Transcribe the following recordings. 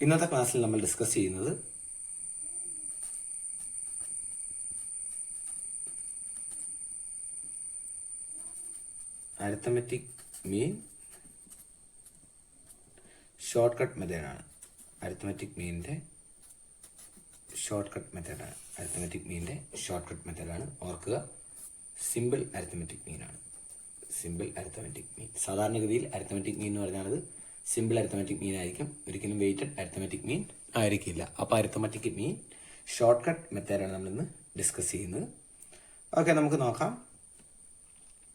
ഇന്നത്തെ ക്ലാസ്സിൽ നമ്മൾ ഡിസ്കസ് ചെയ്യുന്നത് അരിത്തമെറ്റിക് മീൻ ഷോർട്ട് കട്ട് മെത്തേഡാണ്. അരിത്തമെറ്റിക് മീനിന്റെ ഷോർട്ട് കട്ട് മെത്തേഡാണ്. അരിത്തമെറ്റിക് മീനിന്റെ ഷോർട്ട് കട്ട് മെത്തേഡാണ്. ഓർക്കുക, സിമ്പിൾ അരിത്തമെറ്റിക് മീനാണ്. Simple arithmetic mean. സാധാരണഗതിയിൽ അരിത്തമെറ്റിക് മീൻ എന്ന് പറഞ്ഞാൽ സിമ്പിൾ അരിത്തമെറ്റിക് മീൻ ആയിരിക്കും, ഒരിക്കലും വെയ്റ്റഡ് അരിത്തമെറ്റിക് മീൻ ആയിരിക്കില്ല. അപ്പോൾ അരിത്തമെറ്റിക് മീൻ ഷോർട്ട് കട്ട് മെത്തേഡാണ് നമ്മളിന്ന് ഡിസ്കസ് ചെയ്യുന്നത്. ഓക്കെ, നമുക്ക് നോക്കാം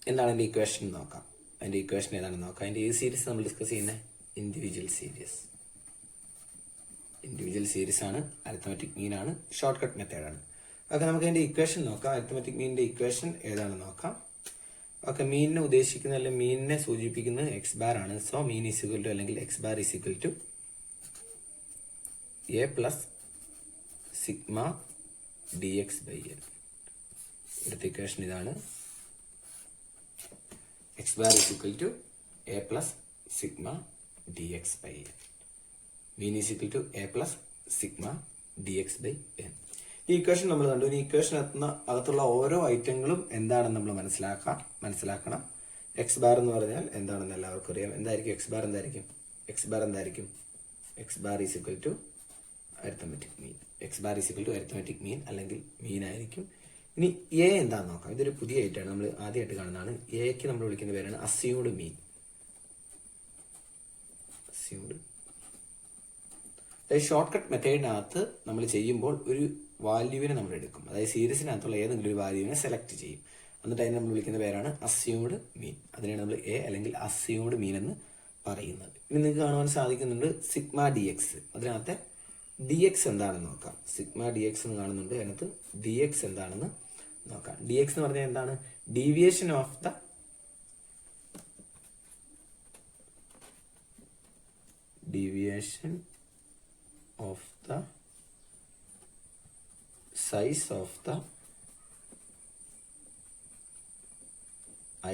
എന്താണ് അതിൻ്റെ ഇക്വേഷൻ നോക്കാം. അതിൻ്റെ ഇക്വേഷൻ ഏതാണെന്ന് നോക്കാം. അതിൻ്റെ ഏത് സീരീസ് നമ്മൾ ഡിസ്കസ് ചെയ്യുന്നത്? Individual series. ഇൻഡിവിജ്വൽ സീരീസ് ആണ്, അരിത്തമെറ്റിക് മീൻ ആണ്, ഷോർട്ട് കട്ട് മെത്തേഡാണ്. ഓക്കെ, നമുക്ക് അതിൻ്റെ ഇക്വേഷൻ നോക്കാം. അരിത്തമെറ്റിക് മീനിന്റെ ഇക്വേഷൻ ഏതാണെന്ന് നോക്കാം. ഓക്കെ, മീനിനെ ഉദ്ദേശിക്കുന്ന അല്ലെങ്കിൽ മീനിനെ സൂചിപ്പിക്കുന്നത് എക്സ് ബാർ ആണ്. So mean is equal to അല്ലെങ്കിൽ X bar is equal to A plus sigma D X by N. ഇവിടുത്തെ ഇക്വേഷൻ ഇതാണ്. X bar is equal to A plus sigma D X by N. Mean is equal to A plus sigma D X by N. ഈ equation നമ്മൾ കണ്ടു. ഈ equation അകത്തുള്ള ഓരോ ഐറ്റങ്ങളും എന്താണെന്ന് നമ്മൾ മനസ്സിലാക്കണം. എക്സ് ബാർ എന്ന് പറഞ്ഞാൽ എന്താണെന്ന് എല്ലാവർക്കും അറിയാം. എന്തായിരിക്കും X bar? X bar is equal to arithmetic mean. X bar is equal to arithmetic mean അല്ലെങ്കിൽ മീൻ ആയിരിക്കും. ഇനി എ എന്താണെന്ന് നോക്കാം. ഇതൊരു പുതിയ ഐറ്റമാണ്, നമ്മൾ ആദ്യമായിട്ട് കാണുന്നതാണ്. എക്ക് നമ്മൾ വിളിക്കുന്ന പേരാണ് അസ്യൂംഡ് മീൻ. ഷോർട്ട് കട്ട് മെത്തേഡിനകത്ത് നമ്മൾ ചെയ്യുമ്പോൾ ഒരു വാല്യൂവിനെ നമ്മൾ എടുക്കും. അതായത് സീരീസിനകത്തുള്ള ഏതെങ്കിലും ഒരു വാല്യൂവിനെ സെലക്ട് ചെയ്യും. എന്നിട്ട് അതിനെ നമ്മൾ വിളിക്കുന്ന പേരാണ് അസ്യൂംഡ് മീൻ. അതിനാണ് നമ്മൾ എ അല്ലെങ്കിൽ അസ്യൂംഡ് മീൻ എന്ന് പറയുന്നത്. ഇനി നിങ്ങൾക്ക് കാണുവാൻ സാധിക്കുന്നുണ്ട് സിഗ്മ ഡി എക്സ്. അതിനകത്തെ ഡി എക്സ് എന്താണെന്ന് നോക്കാം. സിഗ്മ ഡി എക്സ് എന്ന് കാണുന്നുണ്ട്. അതിനകത്ത് ഡി എക്സ് എന്താണെന്ന് നോക്കാം. ഡി എക്സ് എന്ന് പറഞ്ഞാൽ എന്താണ്? Deviation of the size of the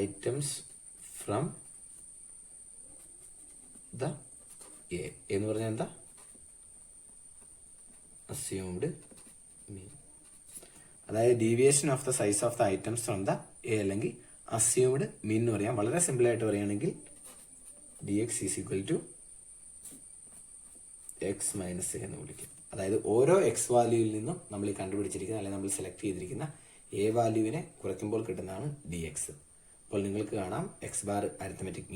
items from the A എന്ന് പറഞ്ഞാൽ എന്താ? assumed mean. അതായത് deviation of the size of the items from the A അല്ലെങ്കിൽ അസ്യൂംഡ് മീൻ എന്ന് പറയാം. വളരെ സിമ്പിൾ ആയിട്ട് പറയുകയാണെങ്കിൽ D X is equal to X minus A എന്ന് വിളിക്കും. അതായത് ഓരോ എക്സ് വാല്യൂവിൽ നിന്നും നമ്മൾ ഈ കണ്ടുപിടിച്ചിരിക്കുന്ന അല്ലെങ്കിൽ നമ്മൾ സെലക്ട് ചെയ്തിരിക്കുന്ന എ വാല്യൂവിനെ കുറയ്ക്കുമ്പോൾ കിട്ടുന്നതാണ് ഡി എക്സ്. അപ്പോൾ നിങ്ങൾക്ക് കാണാം എക്സ് ബാർ അരിത്തമെറ്റിക്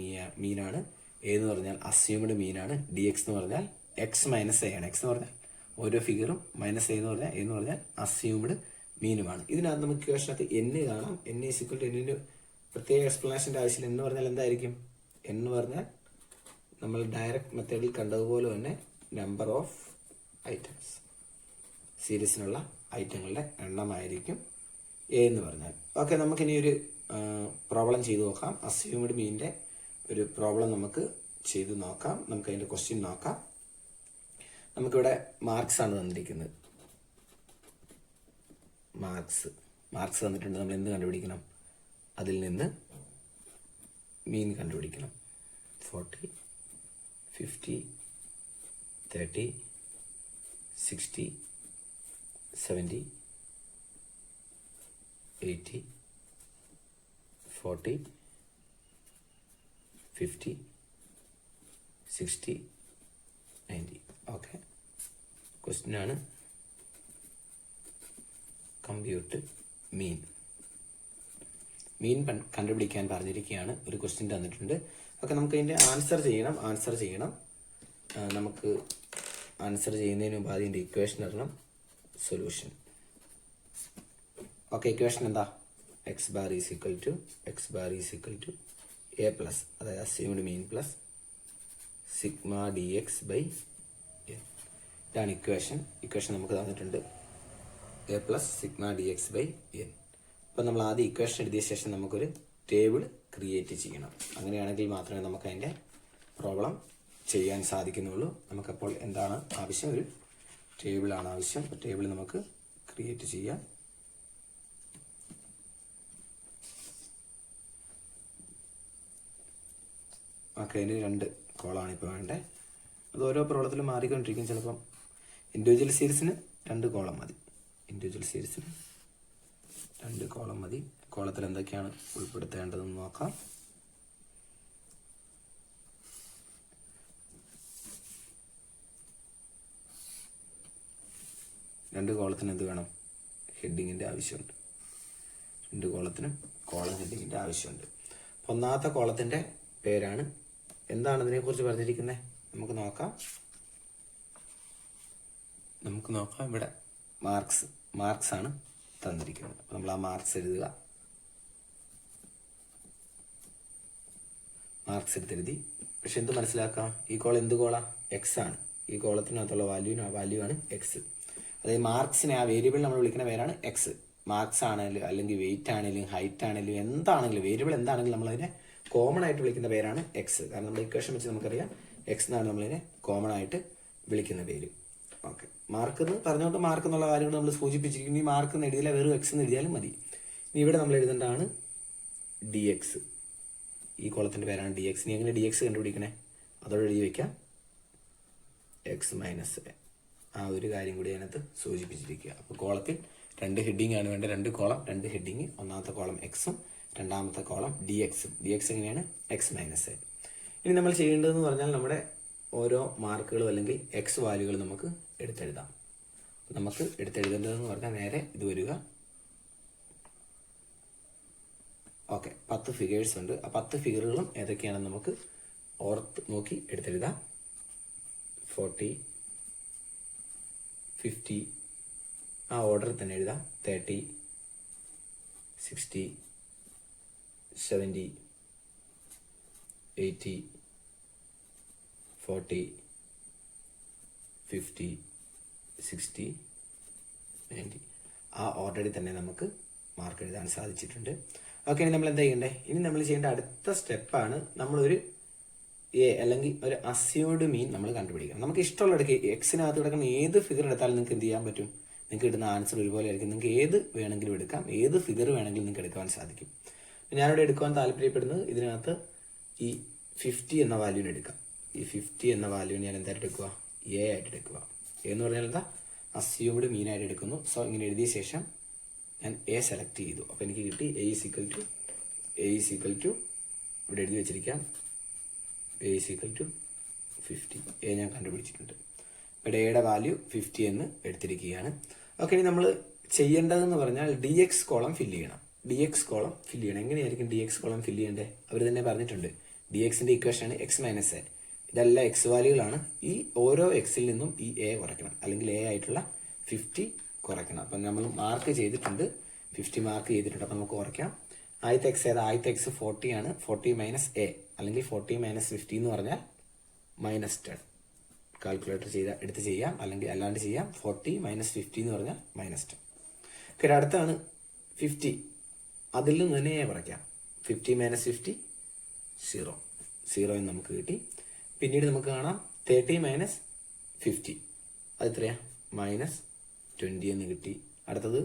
മീനാണ്, എ എന്ന് പറഞ്ഞാൽ അസ്യൂംഡ് മീനാണ്, ഡി എക്സ് എന്ന് പറഞ്ഞാൽ എക്സ് മൈനസ് എ ആണ്. എക്സ് എന്ന് പറഞ്ഞാൽ ഓരോ ഫിഗറും, മൈനസ് എ എന്ന് പറഞ്ഞാൽ അസ്യൂംഡ് മീനുമാണ്. ഇതിനകത്ത് നമുക്ക് ഇക്വേഷനകത്ത് എൻ കാണാം. എൻ ഈസ് ഈക്വൽ ടു എന്നിന് പ്രത്യേക എക്സ്പ്ലനേഷൻ്റെ ആവശ്യമില്ല. എന്ന് പറഞ്ഞാൽ എന്തായിരിക്കും? എന്ന് പറഞ്ഞാൽ നമ്മൾ ഡയറക്റ്റ് മെത്തേഡിൽ കണ്ടതുപോലെ തന്നെ നമ്പർ ഓഫ് ഐറ്റംസ്, സീരീസിനുള്ള ഐറ്റങ്ങളുടെ എണ്ണമായിരിക്കും എ എന്ന് പറഞ്ഞാൽ. ഓക്കെ, നമുക്കിനി ഒരു പ്രോബ്ലം ചെയ്തു നോക്കാം. അസ്യൂംഡ് മീനിന്റെ ഒരു പ്രോബ്ലം നമുക്ക് ചെയ്തു നോക്കാം. നമുക്ക് അതിന്റെ ക്വസ്റ്റ്യൻ നോക്കാം. നമുക്കിവിടെ മാർക്സ് ആണ് തന്നിരിക്കുന്നത്. മാർക്സ് തന്നിട്ടുണ്ട്. നമ്മൾ എന്ത് കണ്ടുപിടിക്കണം? അതിൽ നിന്ന് മീൻ കണ്ടുപിടിക്കണം. 40, 50, 30, 60, 70, 80, 40, 50, 60, 90. ഓക്കെ, ക്വസ്റ്റ്യൻ ആണ് കമ്പ്യൂട്ട് മീൻ കണ്ടുപിടിക്കാൻ പറഞ്ഞിരിക്കുകയാണ്. ഒരു ക്വസ്റ്റ്യൻ തന്നിട്ടുണ്ട്. ഓക്കെ, നമുക്ക് അതിൻ്റെ ആൻസർ ചെയ്യണം. നമുക്ക് ആൻസർ ചെയ്യുന്നതിന് മുമ്പ് അതിൻ്റെ ഇക്വേഷൻ അറിയണം. സൊല്യൂഷൻ. ഓക്കെ, ഇക്വേഷൻ എന്താ? X bar is equal to A plus, അതായത് assumed mean plus sigma D X by N. ഇതാണ് ഇക്വേഷൻ. നമുക്ക് തന്നിട്ടുണ്ട് A plus sigma D X by N. അപ്പം നമ്മൾ ആദ്യം ഇക്വേഷൻ എഴുതിയ ശേഷം നമുക്കൊരു ടേബിൾ ക്രിയേറ്റ് ചെയ്യണം. അങ്ങനെയാണെങ്കിൽ മാത്രമേ നമുക്ക് അതിൻ്റെ പ്രോബ്ലം ചെയ്യാൻ സാധിക്കുന്നുള്ളൂ. നമുക്കപ്പോൾ എന്താണ് ആവശ്യം? ഒരു ടേബിളാണ് ആവശ്യം. ടേബിൾ നമുക്ക് ക്രിയേറ്റ് ചെയ്യാം. ഓക്കെ, അതിന് 2 കോളാണ് ഇപ്പോൾ വേണ്ടത്. അത് ഓരോ പ്രോബ്ലത്തിലും മാറിക്കൊണ്ടിരിക്കും. ചിലപ്പം ഇൻഡിവിജ്വൽ സീരീസിന് 2 കോളം മതി. ഇൻഡിവിജ്വൽ സീരീസിന് 2 കോളം മതി. കോളത്തിൽ എന്തൊക്കെയാണ് ഉൾപ്പെടുത്തേണ്ടതെന്ന് നോക്കാം. രണ്ട് കോളത്തിന് എന്ത് വേണം? ഹെഡിങ്ങിൻ്റെ ആവശ്യമുണ്ട്. 2 കോളത്തിനും കോളം ഹെഡിങ്ങിൻ്റെ ആവശ്യമുണ്ട്. ഒന്നാമത്തെ കോളത്തിൻ്റെ പേരാണ്. എന്താണ് ഇതിനെക്കുറിച്ച് പറഞ്ഞിരിക്കുന്നത്? നമുക്ക് നോക്കാം. ഇവിടെ മാർക്സ് ആണ് തന്നിരിക്കുന്നത്. അപ്പോൾ നമ്മൾ ആ മാർക്സ് എഴുതുക. മാർക്സ് എടുത്തെഴുതി. പക്ഷെ എന്ത് മനസ്സിലാക്കാം? ഈ കോളം എന്ത് കോളാ? എക്സ് ആണ്. ഈ കോളത്തിനകത്തുള്ള വാല്യൂ ആണ് എക്സ്. അതായത് മാർക്സിനെ, ആ വേരിയബിൾ നമ്മൾ വിളിക്കുന്ന പേരാണ് എക്സ്. മാർക്സ് ആണെങ്കിലും അല്ലെങ്കിൽ വെയിറ്റ് ആണെങ്കിലും ഹൈറ്റ് ആണെങ്കിലും എന്താണെങ്കിലും വേരിയബിൾ എന്താണെങ്കിലും നമ്മളതിനെ കോമൺ ആയിട്ട് വിളിക്കുന്ന പേരാണ് എക്സ്. കാരണം നമ്മുടെ ഇക്വേഷൻ വെച്ച് നമുക്കറിയാം എക്സ് എന്നാണ് നമ്മളതിനെ കോമൺ ആയിട്ട് വിളിക്കുന്ന പേര്. ഓക്കെ, മാർക്ക് എന്ന് പറഞ്ഞുകൊണ്ട് മാർക്ക് എന്നുള്ള കാര്യങ്ങൾ നമ്മൾ സൂചിപ്പിച്ചിരിക്കുന്നു. ഈ മാർക്ക് എന്ന് എഴുതിയാൽ വെറും എക്സ് എന്ന് എഴുതിയാലും മതി. ഇനി ഇവിടെ നമ്മൾ എഴുതേണ്ടതാണ് ഡി എക്സ്. ഈ കോളത്തിൻ്റെ പേരാണ് ഡി എക്സ്. ഇനി എങ്ങനെ ഡി എക്സ് കണ്ടുപിടിക്കണേ? അതോടെ എഴുതി വയ്ക്കാം എക്സ് മൈനസ് എ. ആ ഒരു കാര്യം കൂടി അതിനകത്ത് സൂചിപ്പിച്ചിരിക്കുക. അപ്പോൾ കോളത്തിൽ 2 ഹെഡിങ് ആണ് വേണ്ടത്. 2 കോളം 2 ഹെഡിങ്. ഒന്നാമത്തെ കോളം എക്സും രണ്ടാമത്തെ കോളം ഡി എക്സും. ഡി എക്സ് എങ്ങനെയാണ്? X minus A. ഇനി നമ്മൾ ചെയ്യേണ്ടതെന്ന് പറഞ്ഞാൽ നമ്മുടെ ഓരോ മാർക്കുകളും അല്ലെങ്കിൽ എക്സ് വാല്യൂകൾ നമുക്ക് എടുത്തെഴുതാം. നമുക്ക് എടുത്തെഴുതേണ്ടതെന്ന് പറഞ്ഞാൽ നേരെ ഇത് വരിക. ഓക്കെ, 10 ഫിഗേഴ്സ് ഉണ്ട്. ആ 10 ഫിഗറുകളും ഏതൊക്കെയാണെന്ന് നമുക്ക് ഓർത്ത് നോക്കി എടുത്തെഴുതാം. 40, 50, ആ ഓർഡറിൽ തന്നെ എഴുതാം. 30, 60, 70, 80, 40, 50, 60, 90. ആ ഓർഡറിൽ തന്നെ നമുക്ക് മാർക്ക് എഴുതാൻ സാധിച്ചിട്ടുണ്ട്. ഓക്കെ, ഇനി നമ്മൾ എന്താ ചെയ്യണ്ടേ? ഇനി നമ്മൾ ചെയ്യേണ്ട അടുത്ത സ്റ്റെപ്പാണ് നമ്മളൊരു എ അല്ലെങ്കിൽ ഒരു അസ്യൂർഡ് മീൻ നമ്മൾ കണ്ടുപിടിക്കണം. നമുക്ക് ഇഷ്ടമുള്ള എടുക്കുക. എക്സിനകത്ത് കിടക്കുന്ന ഏത് ഫിഗർ എടുത്താലും നിങ്ങൾക്ക് എന്ത് ചെയ്യാൻ പറ്റും? നിങ്ങൾക്ക് കിട്ടുന്ന ആൻസർ ഒരുപോലെ ആയിരിക്കും. നിങ്ങൾക്ക് ഏത് വേണമെങ്കിലും എടുക്കാം. ഏത് ഫിഗർ വേണമെങ്കിലും നിങ്ങൾക്ക് എടുക്കാൻ സാധിക്കും. ഞാനിവിടെ എടുക്കുവാൻ താല്പര്യപ്പെടുന്നത് ഇതിനകത്ത് ഈ 50 എന്ന വാല്യൂവിന് എടുക്കാം. ഈ 50 എന്ന വാല്യൂവിന് ഞാൻ എന്തായിട്ട് എടുക്കുക? എ ആയിട്ട് എടുക്കുക. എന്ന് പറഞ്ഞാൽ എന്താ? അസ്യൂംഡ് മീനായിട്ട് എടുക്കുന്നു. സോ ഇങ്ങനെ എഴുതിയ ശേഷം ഞാൻ എ സെലക്ട് ചെയ്തു. അപ്പോൾ എനിക്ക് കിട്ടി എ ഈസ് ഈക്വൽ ടു ഇവിടെ എഴുതി വെച്ചിരിക്കാം A is equal to 50. A ഞാൻ കണ്ടുപിടിച്ചിട്ടുണ്ട്. ഇവിടെ എയുടെ വാല്യൂ 50 എന്ന് എടുത്തിരിക്കുകയാണ്. ഓക്കെ, ഇനി നമ്മൾ ചെയ്യേണ്ടതെന്ന് പറഞ്ഞാൽ ഡി എക്സ് കോളം ഫില്ല് ചെയ്യണം. ഡി എക്സ് കോളം ഫില്ല് ചെയ്യണം. എങ്ങനെയായിരിക്കും ഡി എക്സ് കോളം ഫില്ല് ചെയ്യേണ്ടത്? അവർ തന്നെ പറഞ്ഞിട്ടുണ്ട്. ഡി എക്സിന്റെ ഇക്വേഷനാണ് എക്സ് മൈനസ് എ. ഇതെല്ലാം എക്സ് വാല്യൂകളാണ്. ഈ ഓരോ എക്സിൽ നിന്നും ഈ എ കുറയ്ക്കണം, അല്ലെങ്കിൽ എ ആയിട്ടുള്ള 50 കുറയ്ക്കണം. അപ്പം നമ്മൾ മാർക്ക് ചെയ്തിട്ടുണ്ട്, 50 മാർക്ക് ചെയ്തിട്ടുണ്ട്. അപ്പം നമുക്ക് കുറയ്ക്കാം. ആദ്യത്തെ എക്സ് ഏതാ? ആദ്യത്തെ എക്സ് 40 ആണ്. 40 മൈനസ് എ അല്ലെങ്കിൽ 40 മൈനസ് 50 എന്ന് പറഞ്ഞാൽ -10. കാൽക്കുലേറ്റർ എടുത്ത് ചെയ്യാം, അല്ലെങ്കിൽ അല്ലാണ്ട് ചെയ്യാം. 40 മൈനസ് 50 എന്ന് പറഞ്ഞാൽ -10. ഓക്കെ, അടുത്താണ് 50. അതിൽ നിന്ന് തന്നെ കുറയ്ക്കാം. 50 മൈനസ് 50 0 എന്ന് നമുക്ക് കിട്ടി. പിന്നീട് നമുക്ക് കാണാം 30 മൈനസ് 50 അത് എത്രയാ? -20 എന്ന് കിട്ടി. അടുത്തത്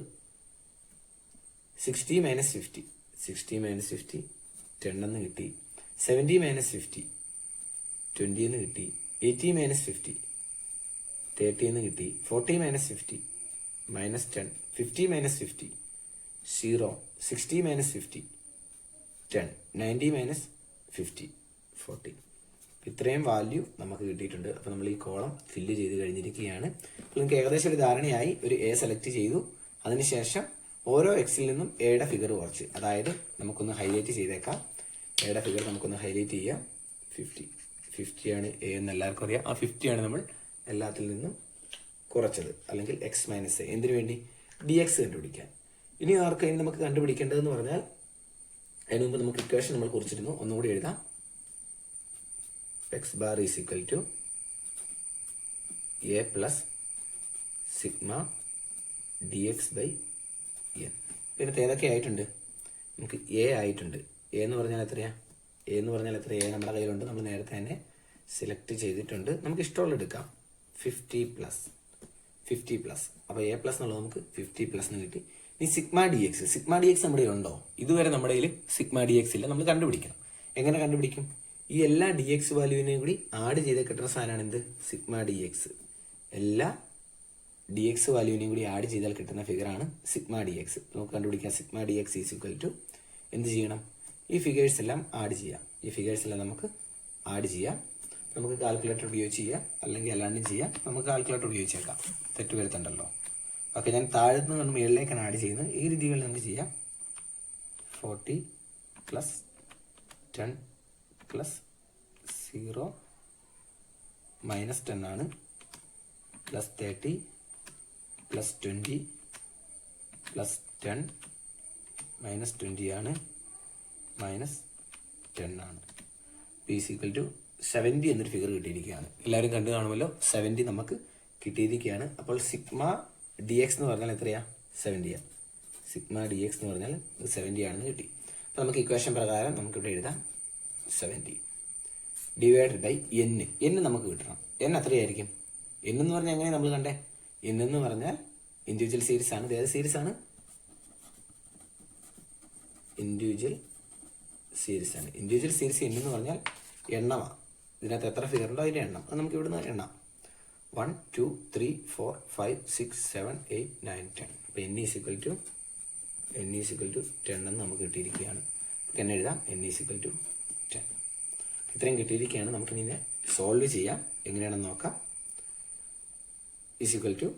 60 മൈനസ് 50 10 എന്ന് കിട്ടി. 70 മൈനസ് 50 20 എന്ന് കിട്ടി. 80 മൈനസ് 50 30 എന്ന് കിട്ടി. 40 മൈനസ് 50 -10. 50 മൈനസ് 50 0. 60 മൈനസ് 50 10. 90 മൈനസ് 50 40. ഇത്രയും വാല്യൂ നമുക്ക് കിട്ടിയിട്ടുണ്ട്. അപ്പോൾ നമ്മൾ ഈ കോളം ഫില്ല് ചെയ്ത് കഴിഞ്ഞിരിക്കുകയാണ്. അപ്പോൾ നിങ്ങൾക്ക് ഏകദേശം ഒരു ധാരണയായി. ഒരു എ സെലക്ട് ചെയ്തു. അതിനുശേഷം ഓരോ എക്സിൽ നിന്നും എയുടെ ഫിഗർ കുറച്ച്, അതായത് നമുക്കൊന്ന് ഹൈലൈറ്റ് ചെയ്തേക്കാം. എയുടെ ഫിഗർ നമുക്കൊന്ന് ഹൈലൈറ്റ് ചെയ്യാം. 50 ആണ് എ എന്ന് എല്ലാവർക്കും അറിയാം. ആ 50 ആണ് നമ്മൾ എല്ലാത്തിൽ നിന്നും കുറച്ചത്, അല്ലെങ്കിൽ എക്സ് മൈനസ് എ. എന്തിനു വേണ്ടി? ഡി എക്സ് കണ്ടുപിടിക്കാൻ. ഇനി നമുക്ക് കണ്ടുപിടിക്കേണ്ടതെന്ന് പറഞ്ഞാൽ അതിന് മുമ്പ് നമുക്ക് ഇക്വേഷൻ നമ്മൾ കുറിച്ചിരുന്നു. ഒന്നുകൂടി എഴുതാം. X bar is equal to A plus sigma D X by N. ഇതിനകത്ത് ഏതൊക്കെ ആയിട്ടുണ്ട്? നമുക്ക് എ ആയിട്ടുണ്ട്. എ എന്ന് പറഞ്ഞാൽ എത്രയാ? എ എന്ന് പറഞ്ഞാൽ എത്ര? എ നമ്മുടെ കയ്യിലുണ്ട്. നമ്മൾ നേരത്തെ തന്നെ സെലക്ട് ചെയ്തിട്ടുണ്ട്. നമുക്ക് ഇഷ്ടമുള്ള എടുക്കാം. 50 പ്ലസ്. അപ്പോൾ എ പ്ലസ് എന്നുള്ളത് നമുക്ക് 50 പ്ലസ് എന്ന് കിട്ടി. ഇനി സിഗ്മ ഡി എക്സ് നമ്മുടെ ഉണ്ടോ? ഇതുവരെ നമ്മുടെ കയ്യിൽ സിഗ്മ ഡി എക്സ് ഇല്ല. നമ്മൾ കണ്ടുപിടിക്കണം. എങ്ങനെ കണ്ടുപിടിക്കും? ഈ എല്ലാ ഡി എക്സ് വാല്യൂവിനെയും കൂടി ആഡ് ചെയ്ത് കിട്ടുന്ന സാധനമാണ് എന്ത്? Sigma D X. എല്ലാ ഡി എക്സ് വാല്യൂവിനെയും കൂടി ആഡ് ചെയ്താൽ കിട്ടുന്ന ഫിഗറാണ് സിഗ്മ ഡി എക്സ്. നമുക്ക് കണ്ടുപിടിക്കാം sigma D X is equal to എന്ത് ചെയ്യണം? ഈ ഫിഗേഴ്സ് എല്ലാം ആഡ് ചെയ്യാം. ഈ ഫിഗേഴ്സ് എല്ലാം നമുക്ക് ആഡ് ചെയ്യാം. നമുക്ക് കാൽക്കുലേറ്റർ ഉപയോഗിച്ച് ചെയ്യാം, അല്ലെങ്കിൽ അല്ലാണ്ടും ചെയ്യാം. നമുക്ക് കാൽക്കുലേറ്റർ ഉപയോഗിച്ചേക്കാം, തെറ്റ് വരുത്തണ്ടല്ലോ. ഓക്കെ, ഞാൻ താഴത്തുനിന്ന് കൊണ്ട് മുകളിലേക്കാണ് ആഡ് ചെയ്യുന്നത്. ഈ രീതികളിൽ നമുക്ക് ചെയ്യാം. 40 പ്ലസ് 10 പ്ലസ് 0 മൈനസ് 10 ആണ്, പ്ലസ് 30 പ്ലസ് 20 പ്ലസ് 10 മൈനസ് 20 ആണ്, മൈനസ് 10 ആണ്. ഈസ് ഈക്വൽ ടു 70 എന്നൊരു ഫിഗർ കിട്ടിയിരിക്കുകയാണ്. എല്ലാവരും കണ്ടു കാണുമല്ലോ, 70 നമുക്ക് കിട്ടിയിരിക്കുകയാണ്. അപ്പോൾ സിഗ്മ ഡി എക്സ് എന്ന് പറഞ്ഞാൽ എത്രയാ? 70 ആണ്. സിഗ്മ ഡി എക്സ് എന്ന് പറഞ്ഞാൽ 70 ആണെന്ന് കിട്ടി. അപ്പോൾ നമുക്ക് ഇക്വേഷൻ പ്രകാരം നമുക്കിവിടെ എഴുതാം 70 ഡിവൈഡഡ് ബൈ എൻ. എൻ നമുക്ക് കിട്ടണം. എൻ എത്രയായിരിക്കും? എൻ എന്ന് പറഞ്ഞാൽ എങ്ങനെ നമ്മൾ കണ്ടേ? എൻ എന്ന് പറഞ്ഞാൽ ഇൻഡിവിജ്വൽ സീരീസ് ആണ്. ഏത് സീരീസ് ആണ്? ഇൻഡിവിജ്വൽ സീരീസ് ആണ്. ഇൻഡിവിജ്വൽ സീരീസ് എൻ എന്ന് പറഞ്ഞാൽ എണ്ണമാണ്. ഇതിനകത്ത് എത്ര ഫിഗർ ഉണ്ടോ അതിൻ്റെ എണ്ണം. അത് നമുക്ക് ഇവിടുന്ന് എണ്ണാം. 1 2 3 4 5 6 7 8 9 10. അപ്പോൾ n ഈസ് ഈക്വൽ ടു 10 എന്ന് നമുക്ക് കിട്ടിയിരിക്കുകയാണ്. എൻ എഴുതാം. n is equal to 10. ഇത്രയും കിട്ടിയിരിക്കുകയാണ്. നമുക്ക് ഇതിനെ സോൾവ് ചെയ്യാം. എങ്ങനെയാണെന്ന് നോക്കാം. ഈസ് ഈക്വൽ ടു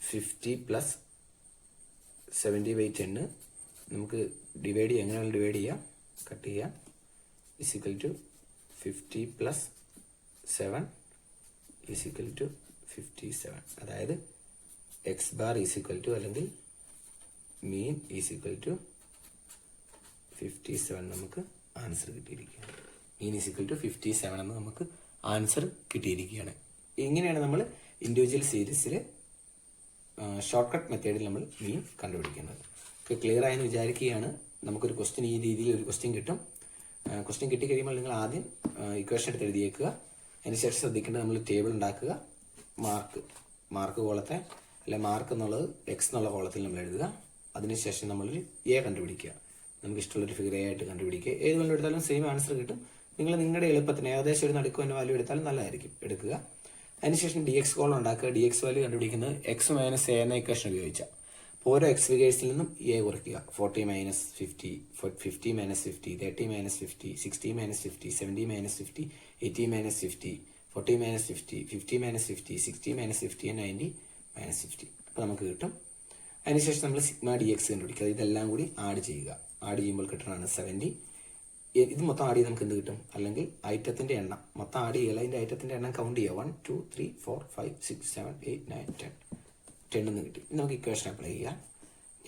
50 പ്ലസ് 70/10 നമുക്ക് ഡിവൈഡ് ചെയ്യാം. എങ്ങനെയാണ് ഡിവൈഡ് ചെയ്യാം? കട്ട് ചെയ്യാം. Is equal to 50 plus 7 is equal to 57. അതായത് X bar is equal to, അല്ലെങ്കിൽ മീൻ ഈസ് ഈക്വൽ ടു 57 നമുക്ക് ആൻസർ കിട്ടിയിരിക്കുകയാണ്. മീൻ ഈസ് ഈക്വൽ ടു 57 എന്ന് നമുക്ക് ആൻസർ കിട്ടിയിരിക്കുകയാണ്. ഇങ്ങനെയാണ് നമ്മൾ ഇൻഡിവിജ്വൽ സീരീസിൽ ഷോർട്ട് കട്ട് മെത്തേഡിൽ നമ്മൾ മീൻ കണ്ടുപിടിക്കുന്നത്. ക്ലിയർ ആയെന്ന് വിചാരിക്കുകയാണ്. നമുക്കൊരു ക്വസ്റ്റ്യൻ ഈ രീതിയിൽ ഒരു ക്വസ്റ്റ്യൻ കിട്ടും. ക്വസ്റ്റ്യൻ കിട്ടിക്കഴിയുമ്പോൾ നിങ്ങൾ ആദ്യം ഇക്വേഷൻ എടുത്ത് എഴുതിയേക്കുക. അതിനുശേഷം ശ്രദ്ധിക്കേണ്ടത് നമ്മൾ ടേബിൾ ഉണ്ടാക്കുക. മാർക്ക് കോളത്തെ അല്ലെ മാർക്ക് എന്നുള്ളത് എക്സ് എന്നുള്ള കോളത്തിൽ നമ്മൾ എഴുതുക. അതിനുശേഷം നമ്മളൊരു എ കണ്ടുപിടിക്കുക. നമുക്ക് ഇഷ്ടമുള്ളൊരു ഫിഗർ എ ആയിട്ട് കണ്ടുപിടിക്കുക. ഏത് വേണ്ടി എടുത്താലും സെയിം ആൻസർ കിട്ടും. നിങ്ങൾ നിങ്ങളുടെ എളുപ്പത്തിന് ഏകദേശം ഒരു നടുക്ക് തന്നെ വാല്യൂ എടുത്താലും നല്ലതായിരിക്കും. എടുക്കുക. അതിനുശേഷം ഡി എക്സ് കോളം ഉണ്ടാക്കുക. ഡി എക്സ് വാല്യൂ കണ്ടുപിടിക്കുന്നത് എക്സ് മൈനസ് എ എന്ന ഇക്വേഷൻ ഉപയോഗിച്ചാൽ. ഓരോ എക്സ് ഫിഗേഴ്സിൽ നിന്നും എ കുറയ്ക്കുക. 40 minus 50, 50 minus 50, 30 minus 50, 60 minus 50, 70 minus 50, 80 minus 50, 40 minus 50, 50 minus 50, 60 minus 50, 90 minus 50. അപ്പോൾ നമുക്ക് കിട്ടും. അതിനുശേഷം നമ്മൾ സിഗ്മ ഡി എക്സ് കണ്ടുപിടിക്കുക. ഇതെല്ലാം കൂടി ആഡ് ചെയ്യുക. ആഡ് ചെയ്യുമ്പോൾ കിട്ടുന്നതാണ് 70. ഇത് മൊത്തം ആഡ് ചെയ്ത് നമുക്ക് എന്ത് കിട്ടും? അല്ലെങ്കിൽ ഐറ്റത്തിന്റെ എണ്ണം മൊത്തം ആഡ് ചെയ്യുക. അതിന്റെ ഐറ്റത്തിന്റെ എണ്ണം കൗണ്ട് ചെയ്യുക. 1 2 3 4 5 6 7 8 9 10 എന്ന് കിട്ടി. നമുക്ക് ഇക്വേഷൻ അപ്ലൈ ചെയ്യുക.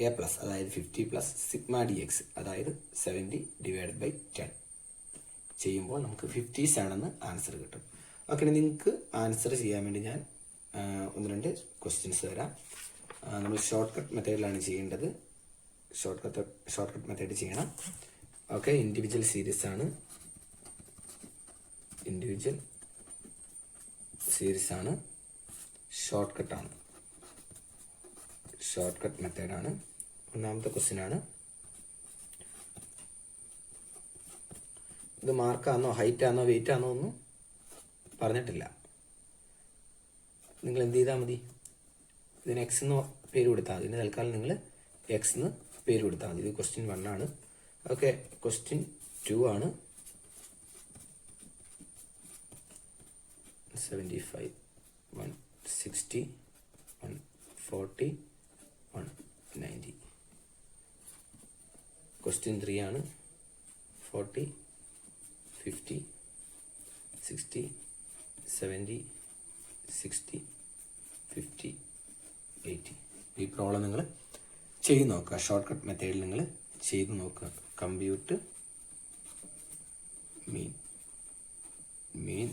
എ പ്ലസ്, അതായത് 50 പ്ലസ് സിഗ്മ ഡി എക്സ്, അതായത് 70 ഡിവൈഡ് ബൈ 10 ചെയ്യുമ്പോൾ നമുക്ക് 57 എന്ന് ആൻസർ കിട്ടും. ഓക്കെ, നിങ്ങൾക്ക് ആൻസർ ചെയ്യാൻ വേണ്ടി ഞാൻ 1-2 ക്വസ്റ്റ്യൻസ് തരാം. നമ്മൾ ഷോർട്ട് കട്ട് മെത്തേഡിലാണ് ചെയ്യേണ്ടത്. ഷോർട്ട് കട്ട് മെത്തേഡ് ചെയ്യണം. ഓക്കെ, ഇൻഡിവിജ്വൽ സീരീസ് ആണ്. ഷോർട്ട് കട്ടാണ്. ഷോർട്ട് കട്ട് മെത്തേഡാണ്. ഒന്നാമത്തെ ക്വസ്റ്റ്യൻ ആണ്. ഇത് മാർക്കാണോ ഹൈറ്റ് ആണോ വെയിറ്റ് ആണോ ഒന്നും പറഞ്ഞിട്ടില്ല. നിങ്ങൾ എന്ത് ചെയ്താൽ മതി? ഇതിന് എക്സ് എന്ന് പേര് കൊടുത്താൽ മതി. ഇതിന് തൽക്കാലം നിങ്ങൾ എക്സ് എന്ന് പേര് കൊടുത്താൽ മതി. ഇത് ക്വസ്റ്റ്യൻ 1 ആണ്. ഓക്കെ, ക്വസ്റ്റ്യൻ 2 ആണ്. 75, 160, 140, 190. ക്വസ്റ്റ്യൻ 3 ആണ്. 40, 50, 60, 70, 60, 50, 80. ഈ പ്രോബ്ലം നിങ്ങൾ ചെയ്ത് നോക്കുക. ഷോർട്ട് കട്ട് മെത്തേഡിൽ നിങ്ങൾ ചെയ്ത് നോക്കുക. കമ്പ്യൂട്ട് മീൻ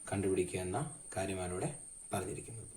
കണ്ടുപിടിക്കുക എന്ന കാര്യമാണ് ഇവിടെ പറഞ്ഞിരിക്കുന്നത്.